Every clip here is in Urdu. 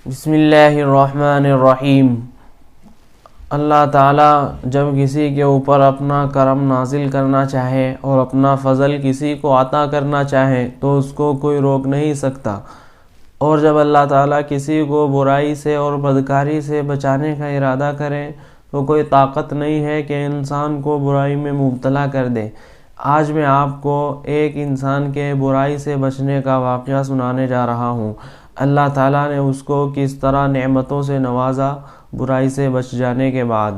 بسم اللہ الرحمن الرحیم۔ اللہ تعالیٰ جب کسی کے اوپر اپنا کرم نازل کرنا چاہے اور اپنا فضل کسی کو عطا کرنا چاہے تو اس کو کوئی روک نہیں سکتا، اور جب اللہ تعالیٰ کسی کو برائی سے اور بدکاری سے بچانے کا ارادہ کرے تو کوئی طاقت نہیں ہے کہ انسان کو برائی میں مبتلا کر دے۔ آج میں آپ کو ایک انسان کے برائی سے بچنے کا واقعہ سنانے جا رہا ہوں۔ اللہ تعالیٰ نے اس کو کس طرح نعمتوں سے نوازا برائی سے بچ جانے کے بعد۔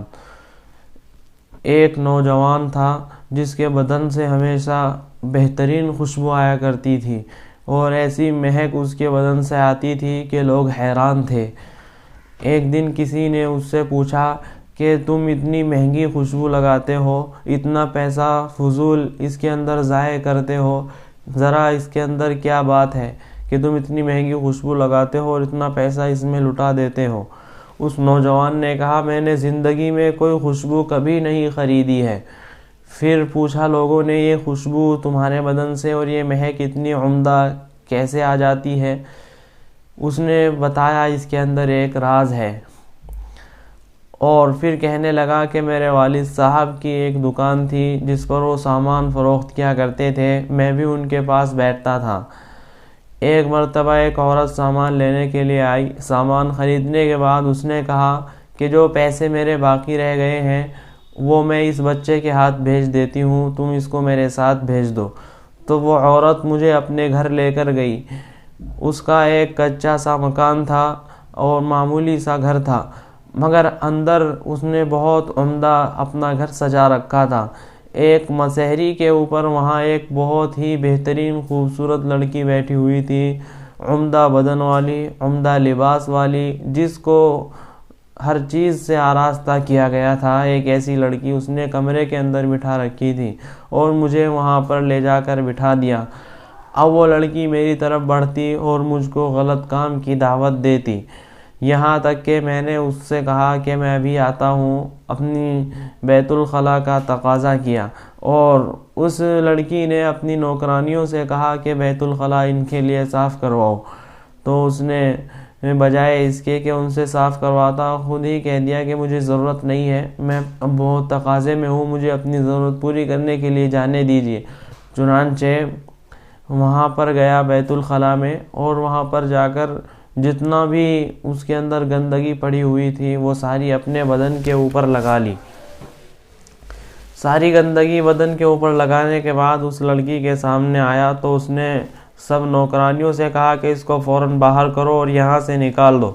ایک نوجوان تھا جس کے بدن سے ہمیشہ بہترین خوشبو آیا کرتی تھی، اور ایسی مہک اس کے بدن سے آتی تھی کہ لوگ حیران تھے۔ ایک دن کسی نے اس سے پوچھا کہ تم اتنی مہنگی خوشبو لگاتے ہو، اتنا پیسہ فضول اس کے اندر ضائع کرتے ہو، ذرا اس کے اندر کیا بات ہے کہ تم اتنی مہنگی خوشبو لگاتے ہو اور اتنا پیسہ اس میں لٹا دیتے ہو؟ اس نوجوان نے کہا، میں نے زندگی میں کوئی خوشبو کبھی نہیں خریدی ہے۔ پھر پوچھا لوگوں نے، یہ خوشبو تمہارے بدن سے اور یہ مہک اتنی عمدہ کیسے آ جاتی ہے؟ اس نے بتایا، اس کے اندر ایک راز ہے۔ اور پھر کہنے لگا کہ میرے والد صاحب کی ایک دکان تھی جس پر وہ سامان فروخت کیا کرتے تھے، میں بھی ان کے پاس بیٹھتا تھا۔ ایک مرتبہ ایک عورت سامان لینے کے لیے آئی۔ سامان خریدنے کے بعد اس نے کہا کہ جو پیسے میرے باقی رہ گئے ہیں وہ میں اس بچے کے ہاتھ بھیج دیتی ہوں، تم اس کو میرے ساتھ بھیج دو۔ تو وہ عورت مجھے اپنے گھر لے کر گئی۔ اس کا ایک کچا سا مکان تھا اور معمولی سا گھر تھا، مگر اندر اس نے بہت عمدہ اپنا گھر سجا رکھا تھا۔ ایک مسہری کے اوپر وہاں ایک بہت ہی بہترین خوبصورت لڑکی بیٹھی ہوئی تھی، عمدہ بدن والی، عمدہ لباس والی، جس کو ہر چیز سے آراستہ کیا گیا تھا۔ ایک ایسی لڑکی اس نے کمرے کے اندر بٹھا رکھی تھی اور مجھے وہاں پر لے جا کر بٹھا دیا۔ اب وہ لڑکی میری طرف بڑھتی اور مجھ کو غلط کام کی دعوت دیتی، یہاں تک کہ میں نے اس سے کہا کہ میں ابھی آتا ہوں، اپنی بیت الخلاء کا تقاضا کیا، اور اس لڑکی نے اپنی نوکرانیوں سے کہا کہ بیت الخلاء ان کے لیے صاف کرواؤ۔ تو اس نے بجائے اس کے کہ ان سے صاف کرواتا، خود ہی کہہ دیا کہ مجھے ضرورت نہیں ہے، میں اب بہت تقاضے میں ہوں، مجھے اپنی ضرورت پوری کرنے کے لیے جانے دیجیے۔ چنانچہ وہاں پر گیا بیت الخلاء میں، اور وہاں پر جا کر جتنا بھی اس کے اندر گندگی پڑی ہوئی تھی وہ ساری اپنے بدن کے اوپر لگا لی۔ ساری گندگی بدن کے اوپر لگانے کے بعد اس لڑکی کے سامنے آیا تو اس نے سب نوکرانیوں سے کہا کہ اس کو فوراً باہر کرو اور یہاں سے نکال دو۔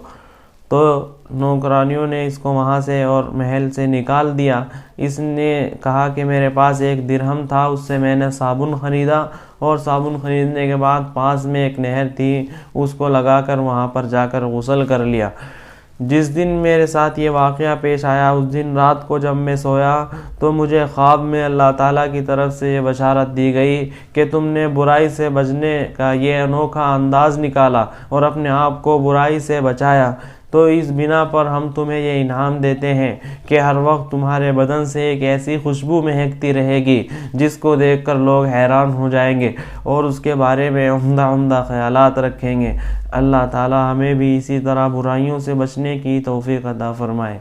تو نوکرانیوں نے اس کو وہاں سے اور محل سے نکال دیا۔ اس نے کہا کہ میرے پاس ایک درہم تھا، اس سے میں نے صابن خریدا، اور صابن خریدنے کے بعد پاس میں ایک نہر تھی، اس کو لگا کر وہاں پر جا کر غسل کر لیا۔ جس دن میرے ساتھ یہ واقعہ پیش آیا، اس دن رات کو جب میں سویا تو مجھے خواب میں اللہ تعالیٰ کی طرف سے یہ بشارت دی گئی کہ تم نے برائی سے بچنے کا یہ انوکھا انداز نکالا اور اپنے آپ کو برائی سے بچایا، تو اس بنا پر ہم تمہیں یہ انعام دیتے ہیں کہ ہر وقت تمہارے بدن سے ایک ایسی خوشبو مہکتی رہے گی جس کو دیکھ کر لوگ حیران ہو جائیں گے اور اس کے بارے میں عمدہ عمدہ خیالات رکھیں گے۔ اللہ تعالی ہمیں بھی اسی طرح برائیوں سے بچنے کی توفیق عطا فرمائے۔